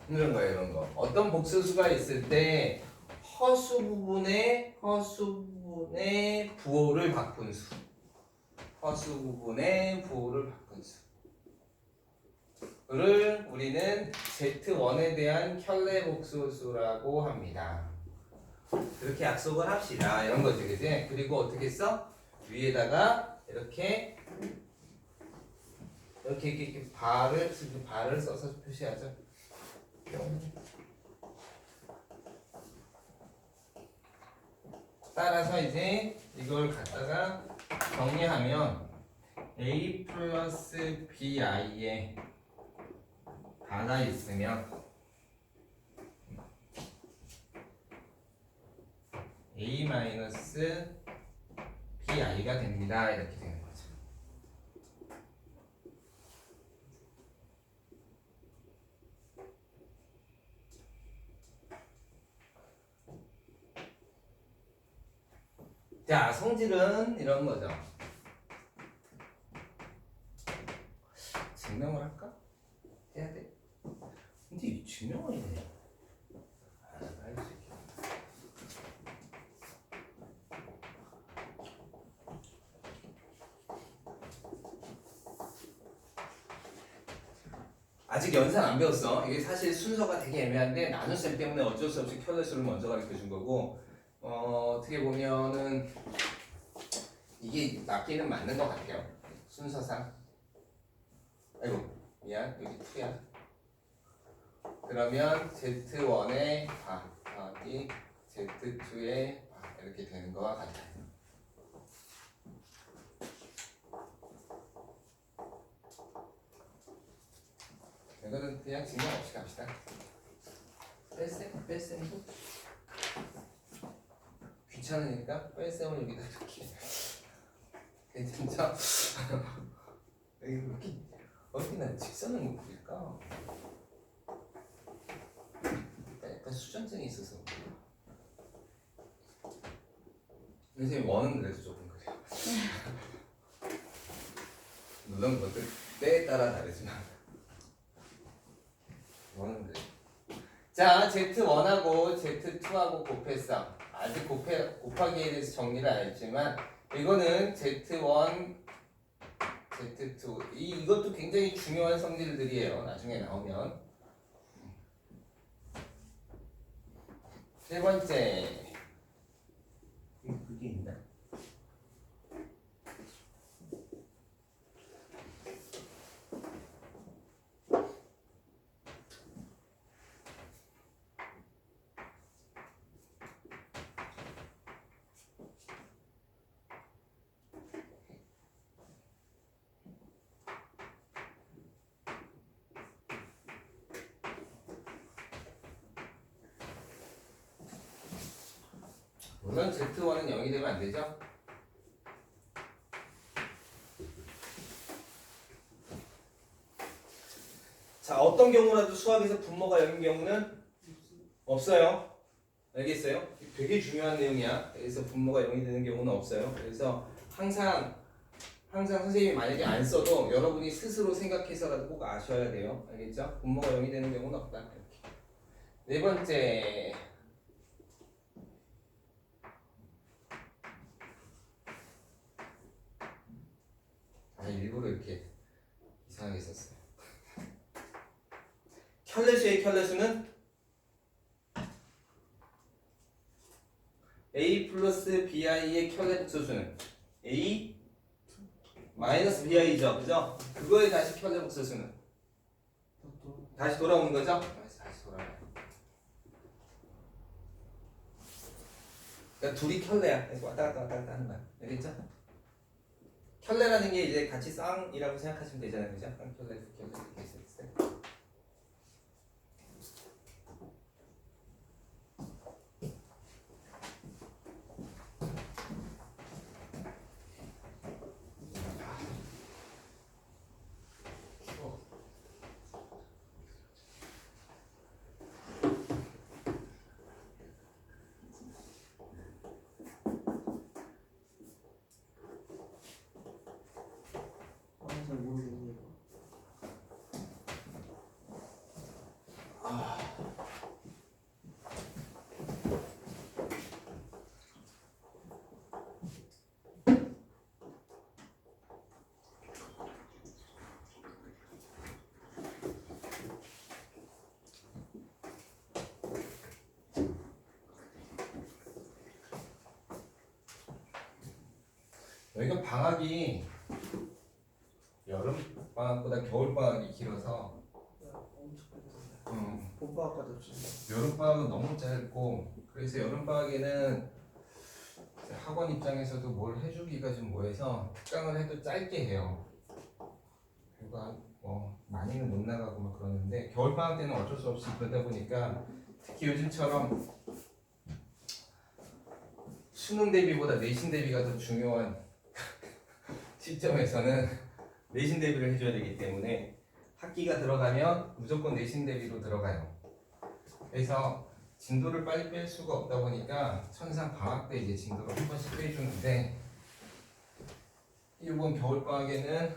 이런 거예요, 이런 거. 어떤 복소수가 있을 때 허수 부분의 부호를 바꾼 수. 허수 부분의 부호를 바꾼 수를 우리는 Z1에 대한 켤레 복소수라고 합니다. 그렇게 약속을 합시다. 이런 거지, 그지? 그리고 어떻게 써? 위에다가 이렇게 발을 써서 표시하죠. 따라서 이제 이걸 갖다가 정리하면 a 플러스 bi에 바가 있으면 a 마이너스 bi가 됩니다. 이렇게 되는 거죠. 자, 성질은 이런 거죠. 증명을 할까? 해야 돼? 근데 이 증명을 해야 돼. 할 수 있겠다. 아직 연산 안 배웠어. 이게 사실 순서가 되게 애매한데 나눗셈 때문에 어쩔 수 없이 켤레수를 먼저 가르쳐 준 거고, 어떻게 보면은 이게 맞기는 맞는 것 같아요. 순서상. 아이고 미안, 여기 2야. 그러면 Z1의 더하기 Z2의 이렇게 되는 거와 같아요. 이거는 그냥 증명 없이 갑시다. 뺄셈도 귀찮으니까 뺄셈을 여기다 이렇게. 진짜 이렇게 어디나 직선을 못 그릴까? 약간 수전증이 있어서. 선생님 원은 그래도 조금 그래요. 물론 그것도 때에 따라 다르지만 원은 그래요. 자, Z1하고 Z2하고 곱했어. 아직 곱하기에 대해서 정리를 안 했지만 이거는 Z1, Z2 이것도 굉장히 중요한 성질들이에요. 나중에 나오면. 세 번째, 그게 있나? 물론 Z1은 0이 되면 안 되죠? 자, 어떤 경우라도 수학에서 분모가 0인 경우는 없어요. 알겠어요? 되게 중요한 내용이야. 그래서 분모가 0이 되는 경우는 없어요. 그래서 항상 선생님이 만약에 안 써도 여러분이 스스로 생각해서라도 꼭 아셔야 돼요. 알겠죠? 분모가 0이 되는 경우는 없다. 이렇게. 네 번째. 일부러 이렇게 이상하게 썼어요. 켤레수의 켤레수는 a 플러스 bi의 켤레 복소수는 a 마이너스 bi죠, 그죠? 그거에 다시 켤레 복소수는 다시 돌아오는 거죠? 다시 돌아와요. 그러니까 둘이 켤레야. 그래서 왔다 갔다 하는 거야. 알겠죠? 켤레라는 게 이제 같이 쌍이라고 생각하시면 되잖아요, 그죠? 켤레 이렇게 있을 때. 잘 모르겠네요. 여기가 방학이 여름 방학보다 겨울 방학이 길어서 봄방학까지 없지. 여름 방학은 너무 짧고 그래서 여름 방학에는 학원 입장에서도 뭘 해주기가 좀 뭐해서 특강을 해도 짧게 해요. 그러니까 뭐 많이는 못 나가고 막 그러는데 겨울 방학 때는 어쩔 수 없이 그러다 보니까 특히 요즘처럼 수능 대비보다 내신 대비가 더 중요한 시점에서는 내신 대비를 해줘야 되기 때문에 학기가 들어가면 무조건 내신 대비로 들어가요. 그래서 진도를 빨리 뺄 수가 없다 보니까 천상 방학 때 이제 진도를 한 번씩 빼주는데 이번 겨울 방학에는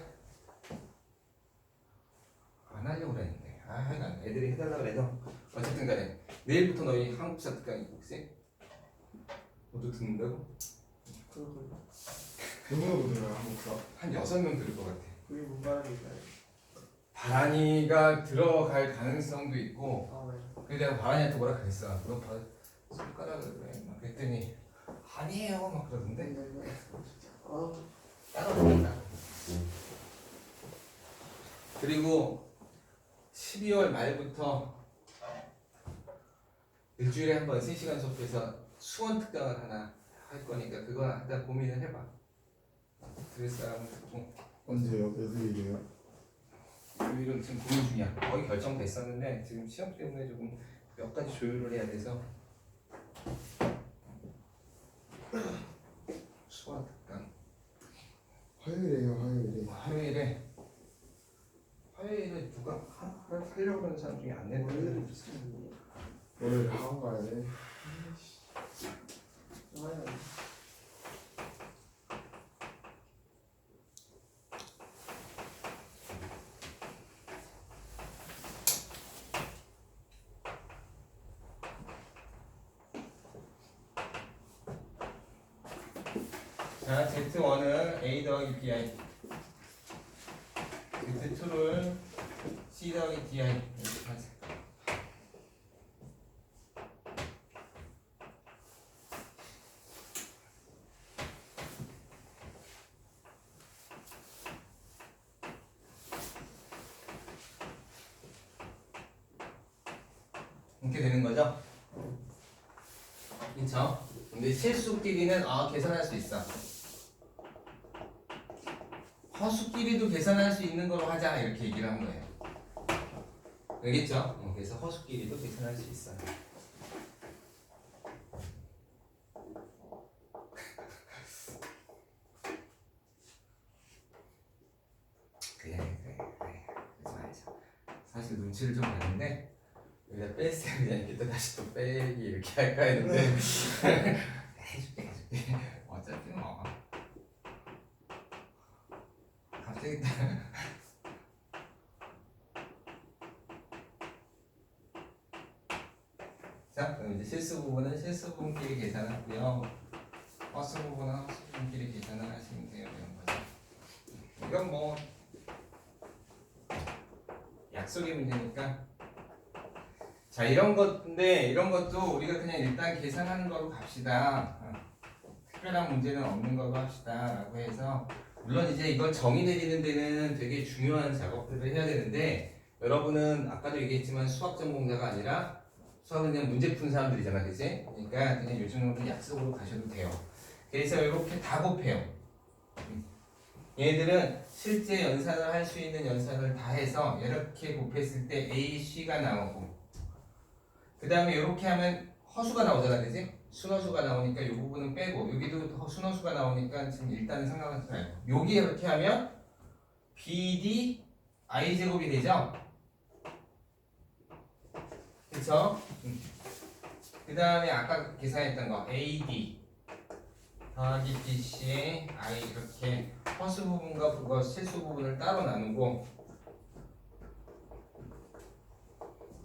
안 하려고 그랬는데 하여간 애들이 해달라고 그래서 어쨌든 간에 내일부터 너희 한국사 특강이 혹시 모두 듣는다고? 그거 누구누구 들어요 한국사? 한 6명 들을 것 같아. 그게 뭔 말입니까? 바란이가 들어갈 가능성도 있고 아 네. 그래서 내가 바란이한테 뭐라 그랬어. 너 손가락을 왜? 막 그랬더니 아니에요 막 그러던데 따로 들었다. 그리고 12월 말부터 일주일에 한 번 3시간 수업해서 수원 특강을 하나 할 거니까 그거 일단 고민을 해봐. 들을 사람은 듣고 언제요? 몇 일이에요? 조율은 지금 고민 중이야. 거의 결정됐었는데 지금 시험 때문에 조금 몇 가지 조율을 해야 돼서 수원 특강 화요일에요 화요일에. 화요일에 누가 하려고 하는 사람 중에 안 내는 월요일에 학원 가야 돼. 자, Z1은 A 더하기 BI Z2를 C 더하기 DI 이렇게 하자. 이렇게 되는 거죠? 그렇죠? 근데 실수끼리는 계산할 수 있어. 허수끼리도 계산할 수 있는 거로 하자 이렇게 얘기를 한 거예요. 알겠죠? 그래서 허수끼리도 계산할 수 있어요. 그래. 그러지 말자. 사실 눈치를 좀 봤는데 여기다 뺐어요. 그냥 이렇게 또 다시 또 빼기 이렇게 할까 했는데 해줄게. 어차피 뭐 갑자기 자, 그럼 이제 실수 부분은 실수 부분끼리 계산하고요. 허수 부분은 허수 부분끼리 계산을 하시면 돼요. 이런 거죠. 이건 뭐 약속의 문제니까. 자, 이런 건데 이런 것도 우리가 그냥 일단 계산하는 거로 갑시다. 특별한 문제는 없는 거로 합시다라고 해서 물론 이제 이걸 정의 내리는 데는 되게 중요한 작업들을 해야 되는데 여러분은 아까도 얘기했지만 수학 전공자가 아니라 수학은 그냥 문제 푼 사람들이잖아, 그치? 그러니까 그냥 요즘은 약속으로 가셔도 돼요. 그래서 이렇게 다 곱해요. 얘들은 실제 연산을 할 수 있는 연산을 다 해서 이렇게 곱했을 때 A, C가 나오고 그 다음에 이렇게 하면 허수가 나오잖아, 그치? 순허수가 나오니까 이 부분은 빼고 여기도 순허수가 나오니까 지금 일단은 생각하지 말고 여기 이렇게 하면 BD I제곱이 되죠? 그쵸? 그 다음에 아까 계산했던 거 AD 더하기 BC의 I 이렇게 허수 부분과 그거 실수 부분을 따로 나누고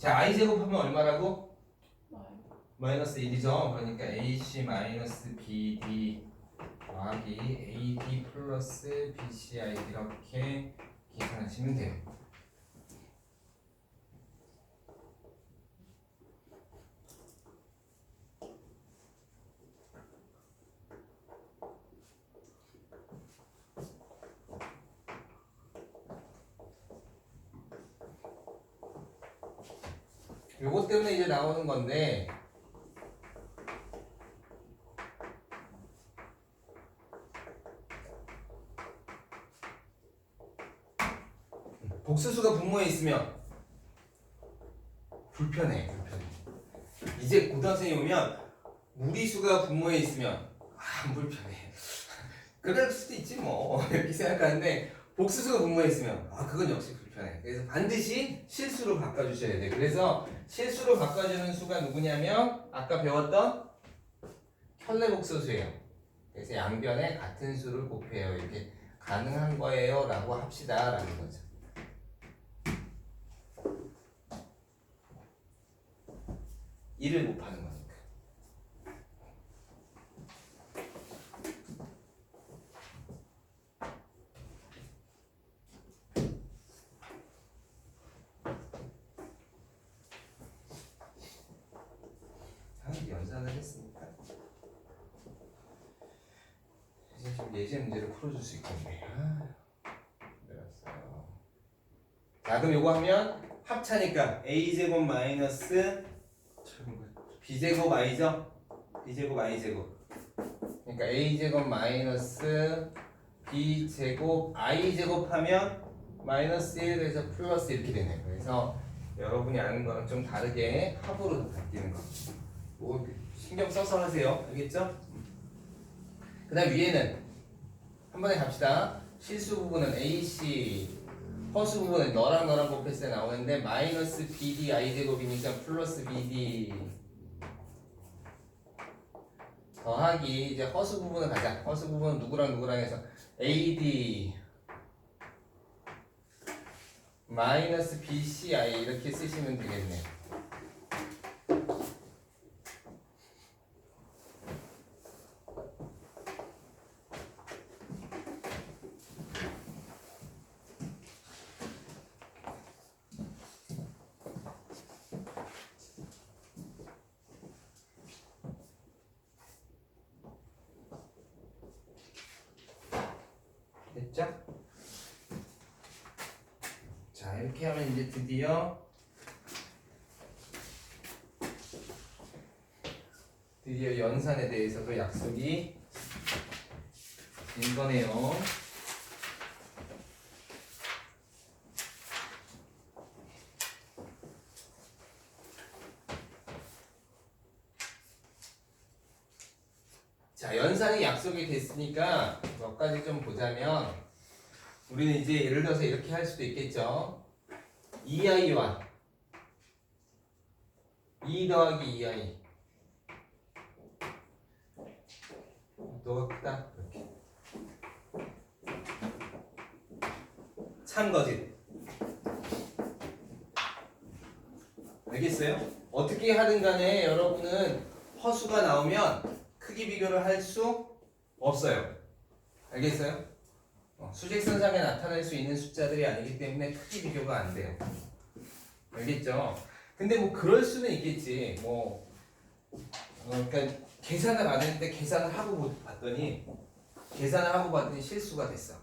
자, I 제곱하면 얼마라고? 마이너스 1이죠. 그러니까 AC 마이너스 BD 더하기 AD 플러스 BCI 이렇게 계산하시면 돼요. 요것 때문에 이제 나오는 건데 복수수가 분모에 있으면 불편해. 이제 고등학생이 오면 무리수가 분모에 있으면 안 불편해. 그럴 수도 있지 뭐 이렇게 생각하는데 복수수가 분모에 있으면 그건 역시 불편해. 그래서 반드시 실수로 바꿔주셔야 돼. 그래서 실수로 바꿔주는 수가 누구냐면 아까 배웠던 켤레복소수예요. 그래서 양변에 같은 수를 곱해요. 이렇게 가능한 거예요 라고 합시다 라는 거죠. 일을 곱하는 거니까. 연산을 했으니까 이제 좀 예제 문제를 풀어줄 수 있겠네. 내렸어요. 자, 그럼 요거 하면 합차니까 a제곱 마이너스 b제곱 i죠? b제곱 i제곱. 그러니까 a제곱 마이너스 b제곱 i제곱 하면 마이너스 1에서 플러스 이렇게 되네요. 그래서 여러분이 아는 거랑 좀 다르게 합으로 바뀌는 거. 뭐 신경 써서 하세요. 알겠죠? 그 다음 위에는 한 번에 갑시다. 실수 부분은 AC, 허수 부분은 너랑 곱했을 때 나오는데 마이너스 BD i제곱이니까 플러스 BD 더하기 이제 허수 부분을 가자. 허수 부분은 누구랑 해서 AD 마이너스 BCI 이렇게 쓰시면 되겠네. 됐죠? 자, 이렇게 하면 이제 드디어 연산에 대해서도 약속이 된 거네요. 자, 연산이 약속이 됐으니까 몇 가지 좀 보자면 우리는 이제 예를 들어서 이렇게 할 수도 있겠죠. 2i와 2 더하기 2i 너가 크다 이렇게 참거짓. 알겠어요? 어떻게 하든 간에 여러분은 허수가 나오면 크기 비교를 할 수 없어요. 알겠어요? 수직선상에 나타날 수 있는 숫자들이 아니기 때문에 크기 비교가 안 돼요. 알겠죠? 근데 뭐 그럴 수는 있겠지. 그러니까 계산을 안 했는데 계산을 하고 봤더니 실수가 됐어.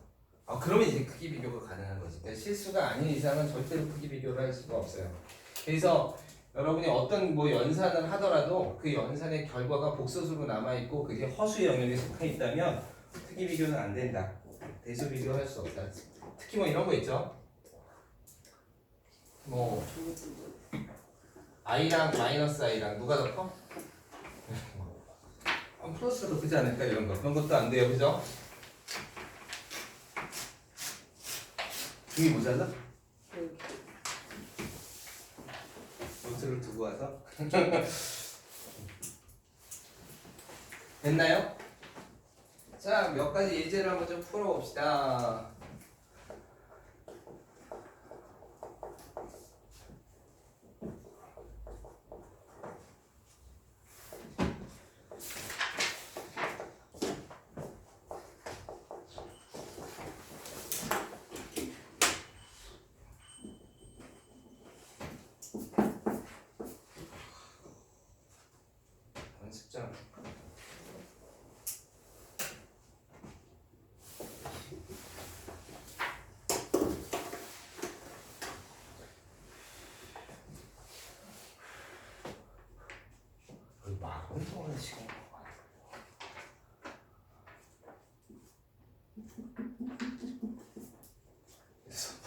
그러면 이제 크기 비교가 가능한 거지. 그러니까 실수가 아닌 이상은 절대로 크기 비교를 할 수가 없어요. 그래서 여러분이 어떤 연산을 하더라도 그 연산의 결과가 복소수로 남아있고 그게 허수의 영역에 속해 있다면 크기 비교는 안 된다. 대수 비교할 수 없다. 특히 이런 거 있죠. i랑 마이너스 i랑 누가 더 커? 플러스가 더 크지 않을까 이런 거. 그런 것도 안 돼요, 그죠? 등이 모자라? 노트를 두고 와서 됐나요? 자, 몇 가지 예제를 한번 좀 풀어봅시다.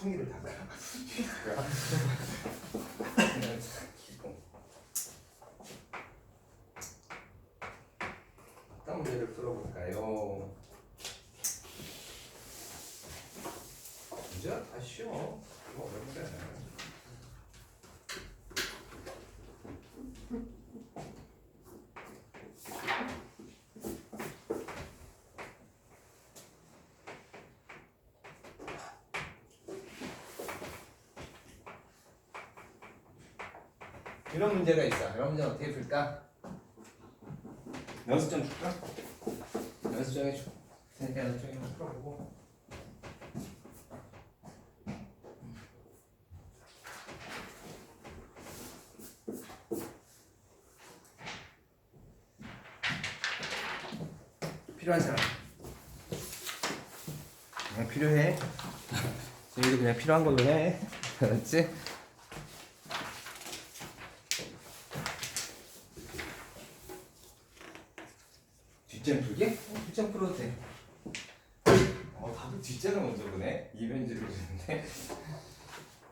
풍이를 닦아. 어떤 문제를 풀어볼까요? 문제가 다 쉬워. 뭐 어렵지 않아요. 이런 문제가 있어. 이런 문제는 어떻게 풀까? 연습 좀 줄까? 연습 좀 해줘. 그러니까 연습 좀 한번 풀어보고. 필요한 사람. 그냥 필요해. 저희도 그냥 필요한 걸로 해. 알았지? 뒷장 풀기? 뒷장 풀어도 돼. 다들 뒷장을 먼저 보네. 이변지를 보는데.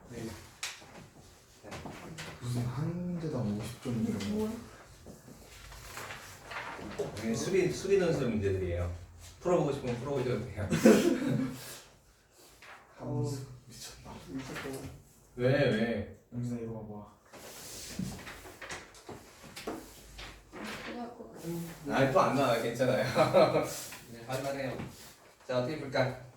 네. 무슨 한 문제당 50점 이런 거. 이게 수리 논술 문제들이에요. 풀어보고 싶으면 풀어보셔도 돼요. 함수 미쳤다. 미쳤고. 왜? 영진아 이거 봐봐. 아니 또 안 나와. 괜찮아요. 네, 할만해요. 자 어떻게 볼까?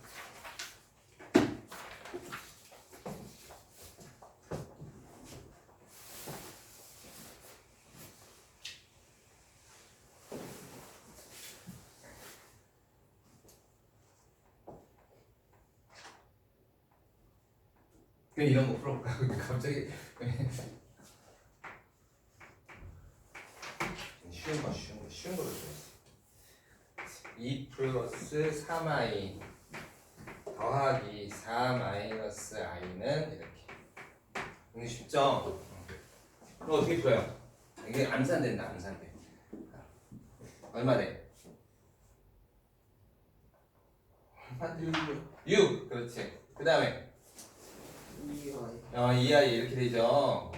그냥 이런 거 풀어볼까? 갑자기 쉬운 거를 줬어. 2 플러스 3i 더하기 4 마이너스 i는 이렇게. 이게 쉽죠? 그럼 어떻게 풀어요? 이게 암산된다. 암산돼. 얼마 돼? 6. 그렇지. 그 다음에 2i 이렇게 되죠.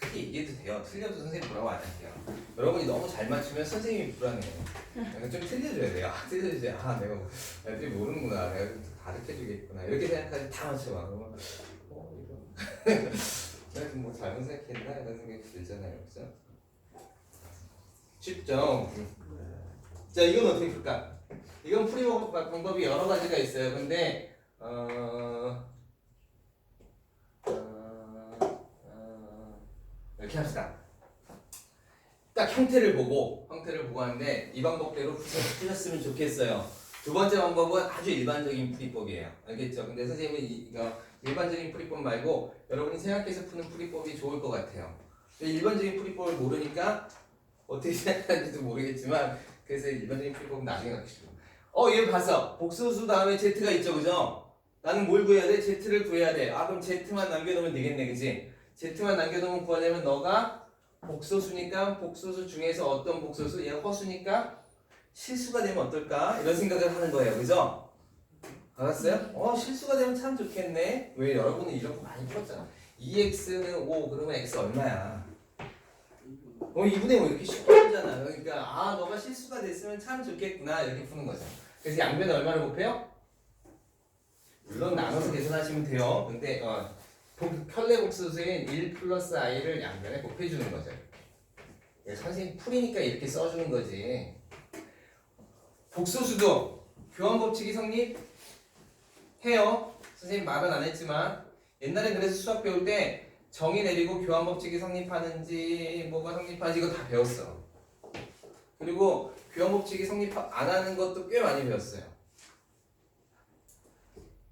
크게 얘기해도 돼요. 틀려도 선생님 뭐라고 안 할게요. 여러분이 너무 잘 맞추면 선생님이 불안해요. 좀 틀려줘야 돼요. 틀려줘야 내가 애들이 모르는구나. 내가 좀 가르쳐주겠구나. 이렇게 생각하지 다 맞춰봐. 그러면 이거 내가 좀 뭐 잘못 생각했나 이런 생각이 들잖아요. 그죠? 쉽죠? 자 이건 어떻게 풀까? 이건 풀이 방법이 여러 가지가 있어요. 근데 이렇게 합시다. 딱 형태를 보고 하는데 이 방법대로 풀으셨으면 좋겠어요. 두 번째 방법은 아주 일반적인 풀이법이에요. 알겠죠? 근데 선생님은 이거 일반적인 풀이법 말고 여러분이 생각해서 푸는 풀이법이 좋을 것 같아요. 일반적인 풀이법을 모르니까 어떻게 생각하는지도 모르겠지만 그래서 일반적인 풀이법은 나중에 가르치고. 얘 봤어. 복소수 다음에 z가 있죠, 그죠? 나는 뭘 구해야 돼? z를 구해야 돼. 그럼 z만 남겨놓으면 되겠네, 그지? z만 남겨놓으면 구하려면 너가 복소수니까 복소수 중에서 어떤 복소수? 얘가 허수니까 실수가 되면 어떨까? 이런 생각을 하는 거예요, 그죠? 알았어요? 실수가 되면 참 좋겠네. 왜 여러분은 이런 거 많이 풀었잖아. 2x는 5 그러면 x 얼마야? 2분의 5 이렇게 쉽게 풀잖아. 그러니까 너가 실수가 됐으면 참 좋겠구나 이렇게 푸는 거죠. 그래서 양변을 얼마를 곱해요? 물론 나눠서 계산하시면 돼요. 근데 편례 복소수인 1 플러스 i를 양변에 곱해주는 거죠. 선생님 풀이니까 이렇게 써주는 거지. 복소수도 교환 법칙이 성립해요. 선생님 말은 안 했지만 옛날에 그래서 수학 배울 때 정의 내리고 교환 법칙이 성립하는지 뭐가 성립하는지 이거 다 배웠어. 그리고 교환 법칙이 성립 안 하는 것도 꽤 많이 배웠어요.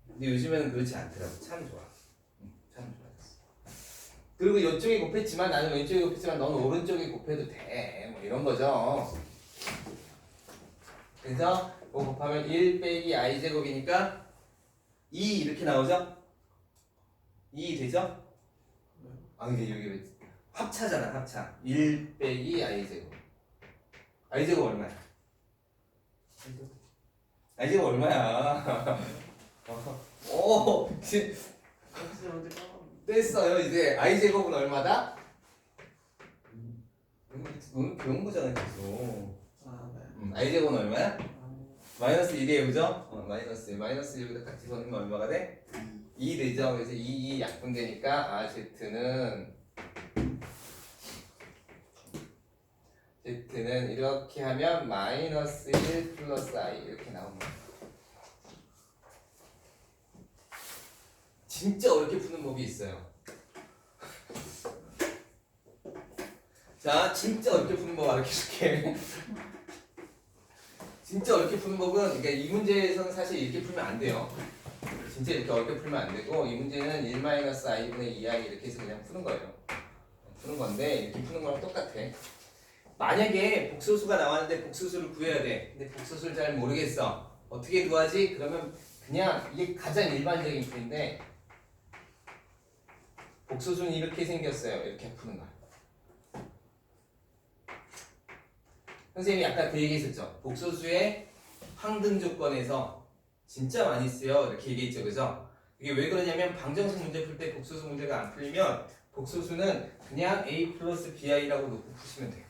근데 요즘에는 그렇지 않더라고. 참 좋아. 참 좋아졌어. 그리고 이쪽에 곱했지만 나는 왼쪽에 곱했지만 넌 오른쪽에 곱해도 돼. 뭐 이런 거죠. 그래서 이거 곱하면 1 빼기 i 제곱이니까 2 이렇게 나오죠? 2 되죠? 근데 여기 합차잖아. 합차. 1 빼기 i 제곱. i 제곱 얼마야? i 제곱 얼마야? 진짜 언제 까먹었네. 됐어요. 이제 I 제곱은 얼마다? 너는 배운 거잖아 계속. 아, 네. I 제곱은 얼마야? 아, 마이너스 1이에요, 그죠? 마이너스 1. 마이너스 1보다 같이 보는 건 얼마가 돼? 2 되죠? 그래서 2 약분되니까 Z는 이렇게 하면 마이너스 1 플러스 I 이렇게 나옵니다. 진짜 어렵게 푸는 법이 있어요. 자, 진짜 어렵게 푸는 법 알려줄게. 진짜 어렵게 푸는 법은, 그러니까 이 문제에서는 사실 이렇게 풀면 안 돼요. 진짜 이렇게 어렵게 풀면 안 되고, 이 문제는 1-i분의 2i 이렇게 해서 그냥 푸는 거예요. 푸는 건데, 이렇게 푸는 거랑 똑같아. 만약에 복소수가 나왔는데 복소수를 구해야 돼. 근데 복소수를 잘 모르겠어. 어떻게 구하지? 그러면 그냥 이게 가장 일반적인 풀인데, 복소수는 이렇게 생겼어요. 이렇게 푸는 거야. 선생님이 아까 그 얘기 했었죠. 복소수의 항등 조건에서 진짜 많이 쓰여. 이렇게 얘기했죠. 그죠? 이게 왜 그러냐면 방정식 문제 풀 때 복소수 문제가 안 풀리면 복소수는 그냥 a 플러스 bi라고 놓고 푸시면 돼요.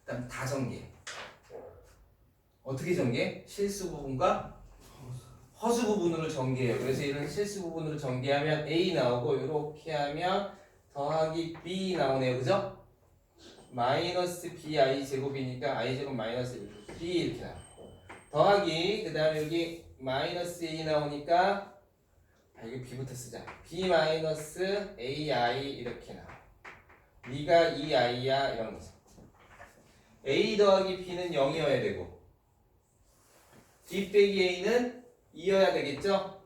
일단 다 전개. 어떻게 전개? 실수 부분과 허수 부분으로 전개해요. 그래서 이런 실수 부분으로 전개하면 a 나오고 이렇게 하면 더하기 b 나오네요. 그죠? 마이너스 bi 제곱이니까 i 제곱 마이너스 1, b 이렇게 나와. 더하기 그 다음에 여기 마이너스 a 나오니까 여기 b부터 쓰자. b 마이너스 ai 이렇게 나와. 네가 2i야 이런 거죠. a 더하기 b는 0이어야 되고 b 빼기 a는 2여야 되겠죠?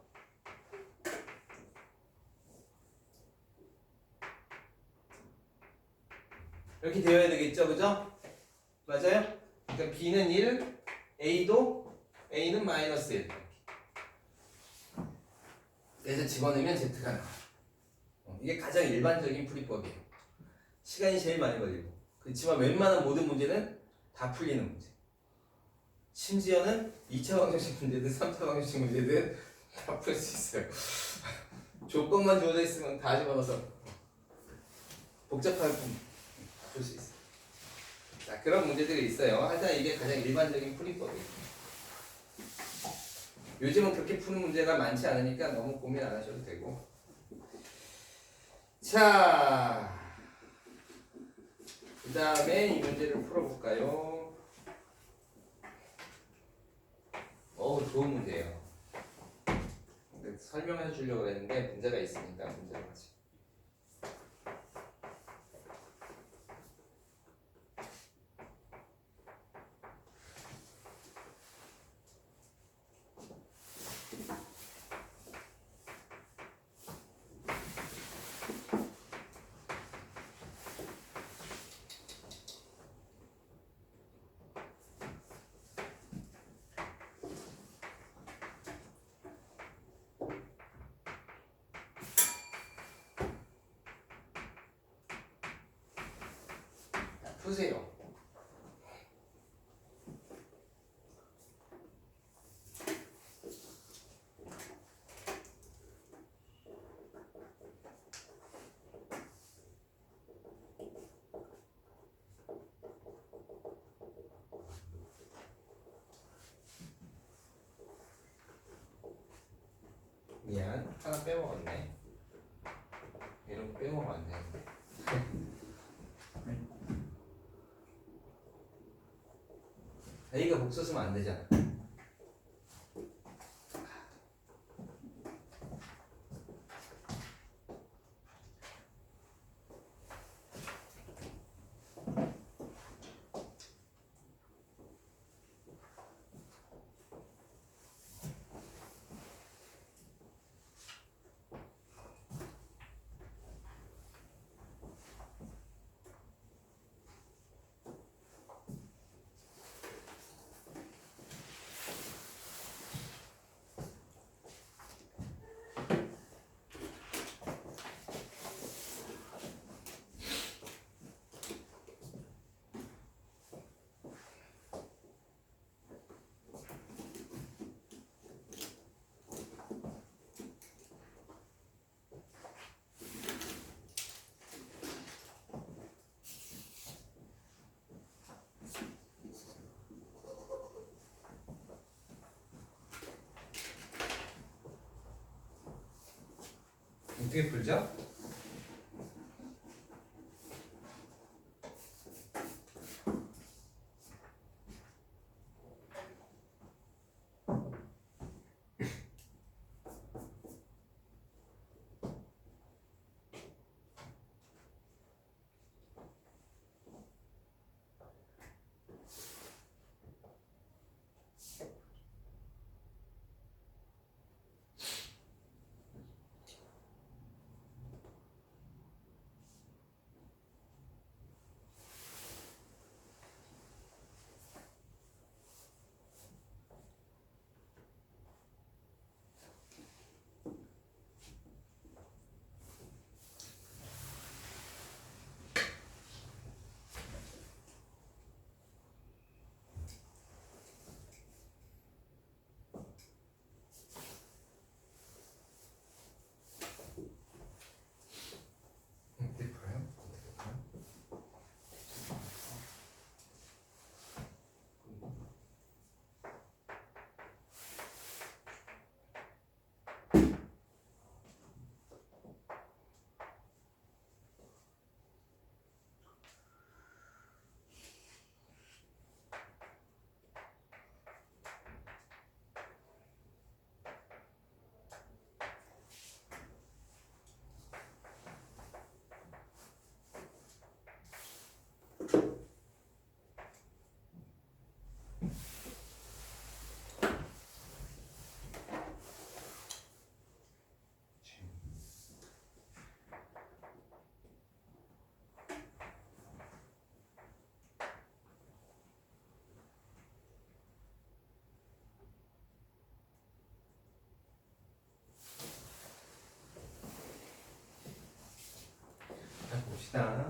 이렇게 되어야 되겠죠, 그죠? 맞아요? 그러니까 b는 1, a는 마이너스 1. 그래서 집어넣으면 z가 나와. 이게 가장 일반적인 풀이법이에요. 시간이 제일 많이 걸리고. 그렇지만 웬만한 모든 문제는 다 풀리는 문제. 심지어는 2차 방정식 문제든 3차 방정식 문제든 다 풀 수 있어요. 조건만 주어져 있으면 다 집어넣어서 복잡한 풀 수 있어요. 자, 그런 문제들이 있어요. 하여튼 이게 가장 일반적인 풀이법이에요. 요즘은 그렇게 푸는 문제가 많지 않으니까 너무 고민 안 하셔도 되고. 자, 그 다음에 이 문제를 풀어볼까요? 좋은 문제예요. 근데 설명해 주려고 했는데 문제가 있으니까 문제로 하지. 푸세요. 미안, 하나 빼먹었네. 이런 거 빼먹으면 안 되는데. A가 복소수면 안 되잖아. 어떻게 풀죠? 어떻게 풀어요? 자, 봅시다.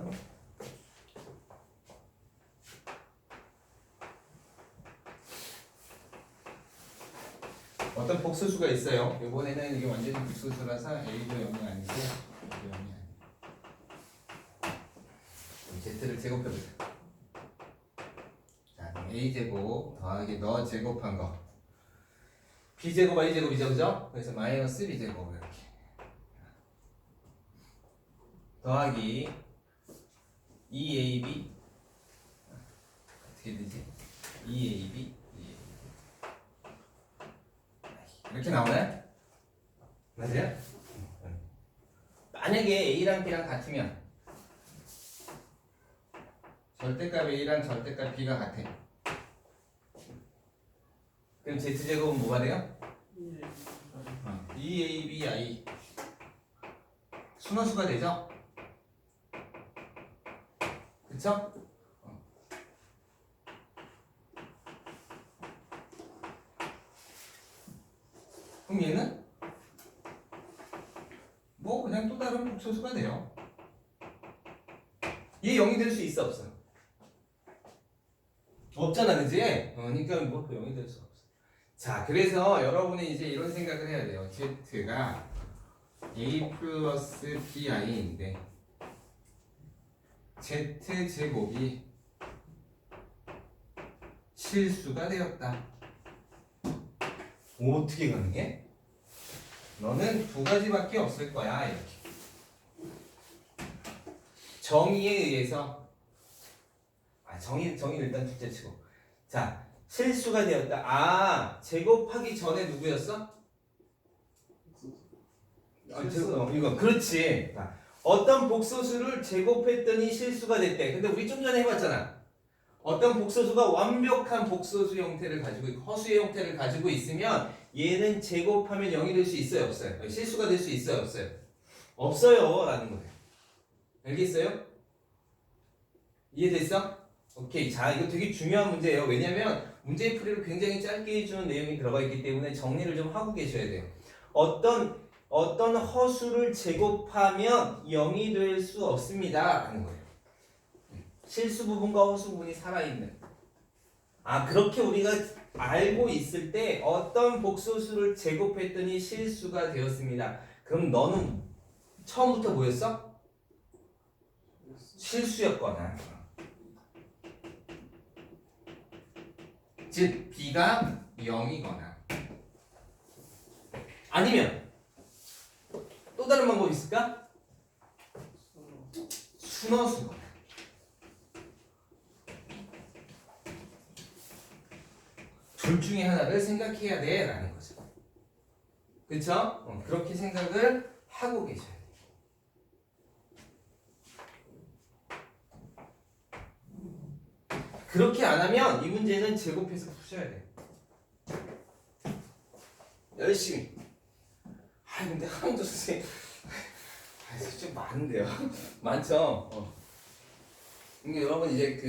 어떤 복소수가 있어요. 이번에는 이게 완전히 복소수라서 A도 0이 아니고 B도 0이 아니에요. Z를 제곱해보자. 자, 그럼 A제곱 더하기 너 제곱한 거 B제곱 A제곱이죠, 그죠? 그래서 마이너스 B제곱 이렇게 더하기 2AB 어떻게 되지? 2AB 이렇게 나오나요? 맞아요? 만약에 A랑 B랑 같으면 절대값 A랑 절대값 B가 같아. 그럼 Z제곱은 뭐가 돼요? 2ABI 순허수가 되죠? 그쵸? 그럼 얘는 뭐 그냥 또 다른 복소수가 돼요. 얘 0이 될 수 있어 없어? 없잖아, 그지? 그러니까 뭐 0이 될 수 없어. 자, 그래서 여러분이 이제 이런 생각을 해야 돼요. Z가 A 플러스 BI인데 Z제곱이 실수가 되었다. 어떻게 가능해? 너는 두 가지밖에 없을 거야. 이렇게 정의에 의해서 정의를 일단 둘째치고 자 실수가 되었다. 제곱하기 전에 누구였어? 이거 그렇지. 자, 어떤 복소수를 제곱했더니 실수가 됐대. 근데 우리 좀 전에 해봤잖아. 어떤 복소수가 완벽한 복소수 형태를 가지고 있고 허수의 형태를 가지고 있으면 얘는 제곱하면 0이 될 수 있어요, 없어요? 실수가 될 수 있어요, 없어요? 없어요 라는 거예요. 알겠어요? 이해됐어? 오케이. 자, 이거 되게 중요한 문제예요. 왜냐면 문제 풀이를 굉장히 짧게 해주는 내용이 들어가 있기 때문에 정리를 좀 하고 계셔야 돼요. 어떤 허수를 제곱하면 0이 될 수 없습니다 라는 거예요. 실수 부분과 허수 부분이 살아있는. 그렇게 우리가 알고 있을 때 어떤 복소수를 제곱했더니 실수가 되었습니다. 그럼 너는 처음부터 뭐였어? 실수였거나. 즉 B가 0이거나 아니면 또 다른 방법이 있을까? 순어수거. 둘 중에 하나를 생각해야 돼 라는 거죠. 그쵸? 그렇게 생각을 하고 계셔야 돼요. 그렇게 안 하면 이 문제는 제곱해서 푸셔야 돼요. 열심히. 근데 한도 선생님 좀 많은데요. 많죠? 근데 여러분 이제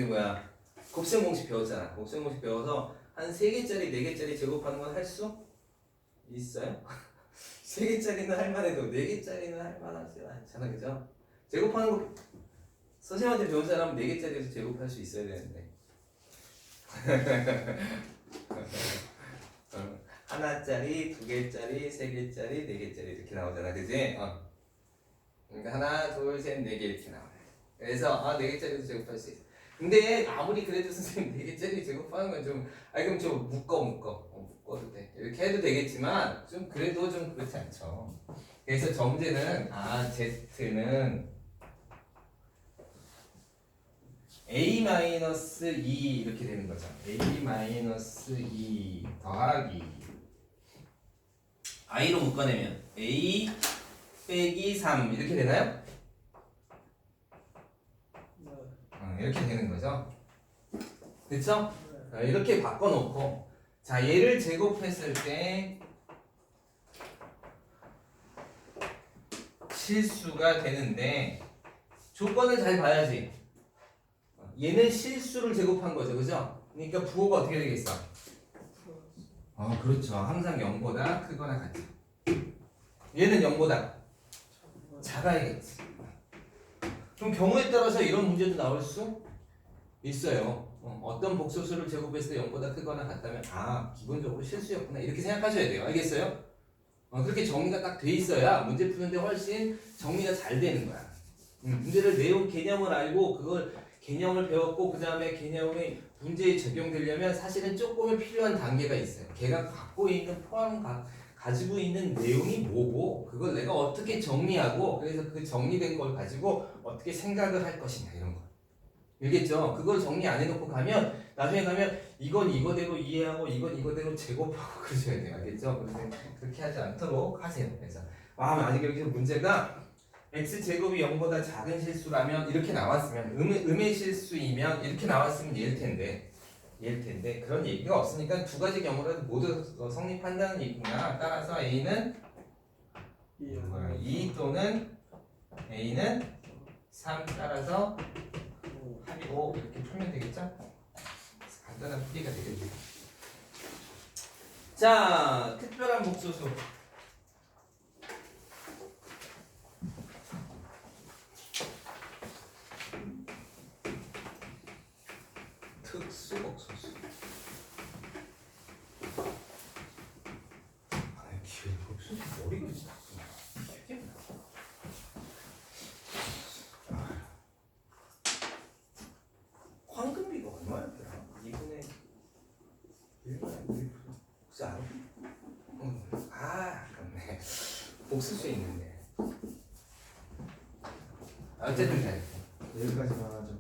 곱셈 공식 배웠잖아. 곱셈 공식 배워서 한 3개짜리, 4개짜리 제곱하는 건 할 수 있어요? 3개짜리는 할 만해도 4개짜리는 할 만하지 않잖아. 그죠? 제곱하는 거 선생님한테 배운 사람은 4개짜리에서 제곱할 수 있어야 되는데. 하나짜리, 2개짜리, 3개짜리, 4개짜리 이렇게 나오잖아. 그지? 그러니까 하나, 둘, 셋, 4개 이렇게 나와요. 그래서 4개짜리도 제곱할 수 있어. 근데 아무리 그래도 선생님 4개짜리 제곱하는 건 좀 그럼 좀 묶어도 돼. 이렇게 해도 되겠지만 좀 그래도 좀 그렇지 않죠. 그래서 정제는 Z는 A-2 이렇게 되는 거죠. A-2 더하기 I로 묶어내면 A 빼기 3 이렇게 되나요? 이렇게 되는 거죠. 그쵸? 이렇게 바꿔놓고 자 얘를 제곱했을 때 실수가 되는데 조건을 잘 봐야지. 얘는 실수를 제곱한 거죠. 그죠? 그러니까 부호가 어떻게 되겠어? 그렇죠. 항상 0보다 크거나 같죠. 얘는 0보다 작아야겠지. 그럼 경우에 따라서 이런 문제도 나올 수 있어요. 어떤 복소수를 제곱했을 때 0보다 크거나 같다면 기본적으로 실수였구나 이렇게 생각하셔야 돼요. 알겠어요? 그렇게 정리가 딱 돼 있어야 문제 푸는데 훨씬 정리가 잘 되는 거야. 문제를 내용 개념을 알고 그걸 개념을 배웠고 그 다음에 개념이 문제에 적용되려면 사실은 조금은 필요한 단계가 있어요. 걔가 갖고 있는 가지고 있는 내용이 뭐고 그걸 내가 어떻게 정리하고 그래서 그 정리된 걸 가지고 어떻게 생각을 할 것이냐 이런 거. 알겠죠? 그걸 정리 안 해놓고 가면 나중에 가면 이건 이거대로 이해하고 이건 이거대로 제곱하고 그러셔야 돼요. 알겠죠? 그런데 그렇게 하지 않도록 하세요. 그래서 만약에 여기서 문제가 x제곱이 0보다 작은 실수라면 이렇게 나왔으면 음의 실수이면 이렇게 나왔으면 얘일 텐데 그런 얘기가 없으니까 두 가지 경우라도 모두 성립한다는 얘기구나. 따라서 A는 2 또는 A는 3 따라서 합이 5 이렇게 풀면 되겠죠? 간단한 풀이가 되겠죠. 자, 특별한 복소수. 특수복소수. 기회가 없어. 머리가 진짜 나쁘냐. 황금비가 얼마였더라? 2분의 1분의 혹시 알아? 아깝네. 복수수에 있는데. 어쨌든 잘. 여기까지만 하죠.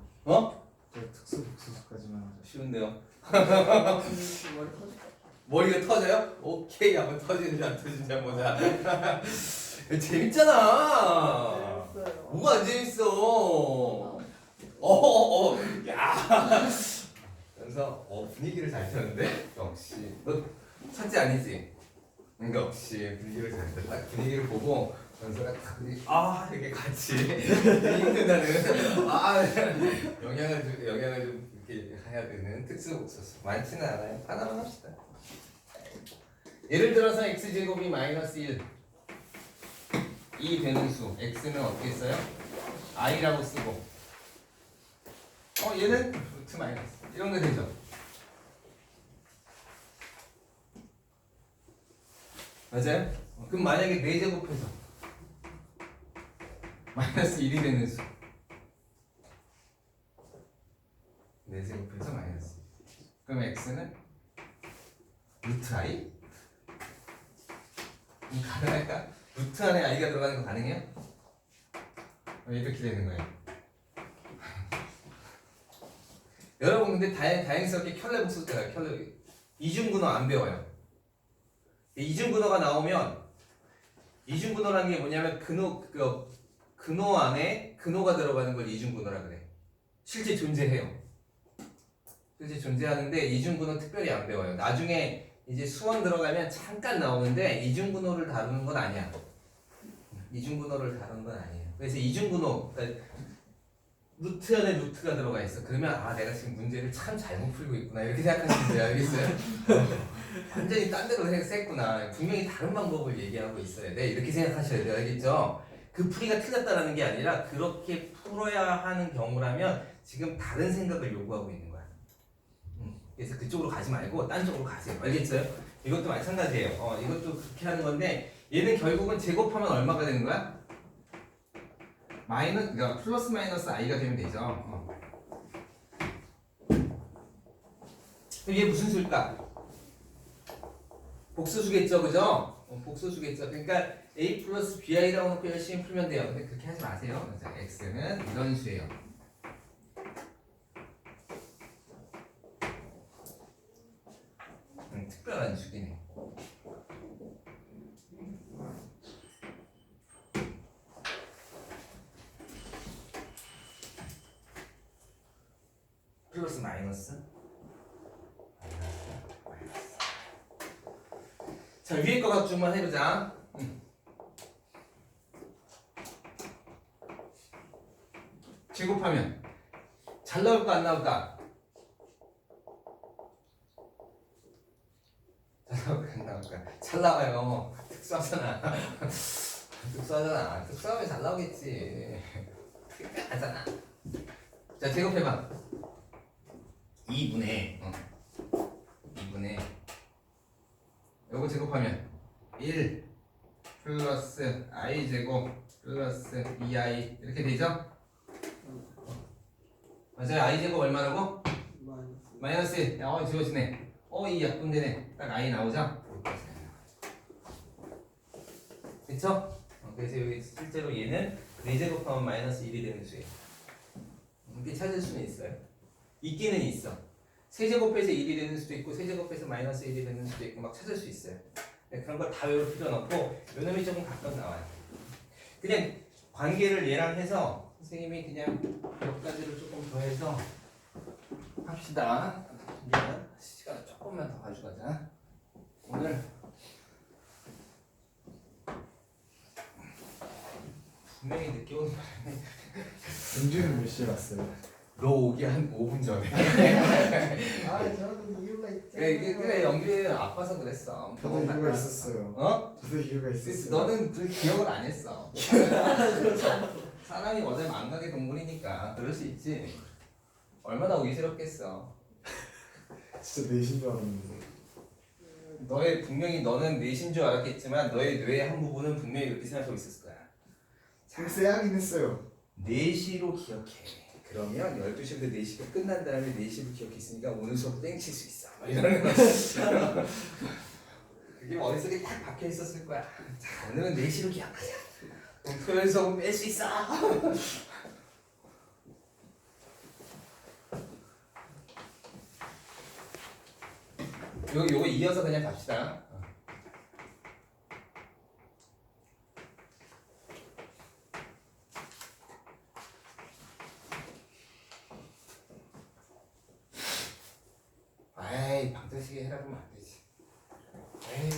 특수 복수수까지만 하죠. 쉬운데요. 머리 터질까? 머리가 터져요? 오케이, 한번 터지는지 안 터지는지 한번 보자. 재밌잖아. 재밌어요. 뭐가 안 재밌어? 야. 그래서 분위기를 잘 탔는데 역시 너 첫째 아니지? 역시 분위기를 잘 탔다. 딱 분위기를 보고 연서가 이렇게 같이 힘든다는 영향을 좀 이렇게 해야 되는 특수복소수 많지는 않아요. 하나만 합시다. 예를 들어서 x제곱이 마이너스 1이 되는 수 x는 어떻게 써요? i라고 쓰고 얘는 루트 마이너스 이런 거 되죠? 맞아요? 그럼 만약에 4제곱해서 마이너스 1이 되는 수 4제곱해서 마이너스 1 그럼 x는 루트 i? 가능할까? 루트 안에 i가 들어가는 거 가능해요? 이렇게 되는 거예요. 여러분 근데 다행스럽게 켤레 복수가 켤레 이중근호 안 배워요. 이중근호가 나오면 이중근호라는 게 뭐냐면 근호 안에 근호가 들어가는 걸 이중근호라 그래. 실제 존재해요. 실제 존재하는데 이중근호 특별히 안 배워요. 나중에 이제 수원 들어가면 잠깐 나오는데 이중근호를 다루는 건 아니야. 이중근호를 다루는 건 아니에요. 그래서 이중근호 그러니까 루트 안에 루트가 들어가 있어. 그러면 아 내가 지금 문제를 참 잘못 풀고 있구나 이렇게 생각하시면 돼요. 알겠어요? 완전히 딴 데로 샜구나. 분명히 다른 방법을 얘기하고 있어야 돼. 이렇게 생각하셔야 돼요. 알겠죠? 그 풀이가 틀렸다라는 게 아니라 그렇게 풀어야 하는 경우라면 지금 다른 생각을 요구하고 있는 거야. 그래서 그쪽으로 가지 말고 딴 쪽으로 가세요. 알겠어요? 이것도 마찬가지예요. 이것도 그렇게 하는 건데 얘는 결국은 제곱하면 얼마가 되는 거야? 그러니까 플러스 마이너스 i가 되면 되죠. 이게 무슨 수일까? 복수수겠죠, 그죠? 복수수겠죠. 그러니까 a 플러스 bi라고 놓고 열심히 풀면 돼요. 근데 그렇게 하지 마세요. 자, x는 이런 수예요. 특별한 수기네. 플러스 마이너스. 자, 위에 거 갖고만 해보자. 제곱하면 잘 나올까 안 나올까? 잘 나올까 안 나올까? 잘 나와요. 특수하잖아. 특수하잖아. 특수하면 잘 나오겠지. 특별하잖아. 자, 제곱해봐. 2분의 2분의 요거 제곱하면 1 플러스 i 제곱 플러스 2i 이렇게 되죠? 맞아요. i 제곱 얼마라고? 마이너스 1. 지워지네. 이 약분되네. 딱 i 나오죠? 그쵸? 그래서 여기 실제로 얘는 4제곱하면 마이너스 1이 되는 수예요. 이렇게 찾을 수는 있어요. 있기는 있어. 세제곱해서 1이 되는 수도 있고 세제곱해서 마이너스 1이 되는 수도 있고 막 찾을 수 있어요. 그런 걸 다 외울 필요는 없고 요 놈이 조금 가끔 나와요. 그냥 관계를 얘랑 해서 선생님이 그냥 몇 가지를 조금 더 해서 합시다. 미안. 시간 조금만 더 가져가자. 오늘 분명히 늦게 오는 바람에 은주는 몇 시에 왔어요? 너 오기 한 5분 전에. 저는 이유가 있잖아요. 그래 연규는 아파서 그랬어. 저도 이유가 있었어요. 저도 이유가 있었어요. 너는 그 기억을 안 했어. 사람이 원래 망각의 동물이니까 그럴 수 있지. 얼마나 의심스럽겠어. 진짜 내신 줄 알았는데. 분명히 너는 내신 줄 알았겠지만 너의 뇌의 한 부분은 분명히 그렇게 생각하고 있었을 거야. 참 쎄하긴 했어요. 4시로 기억해. 그러면 12시부터 4시가 끝난 다음에 4시로 기억했으니까 오늘 수업 땡칠 수 있어. 막 이러는 거. 그게 머릿속에 딱 박혀 있었을 거야. 자, 오늘은 4시로 기억하자. 그럼 토요일 수업 뺄 수 있어. 요거 이어서 그냥 갑시다. 아이 방정식에 해라 그러면 안 되지. 에이.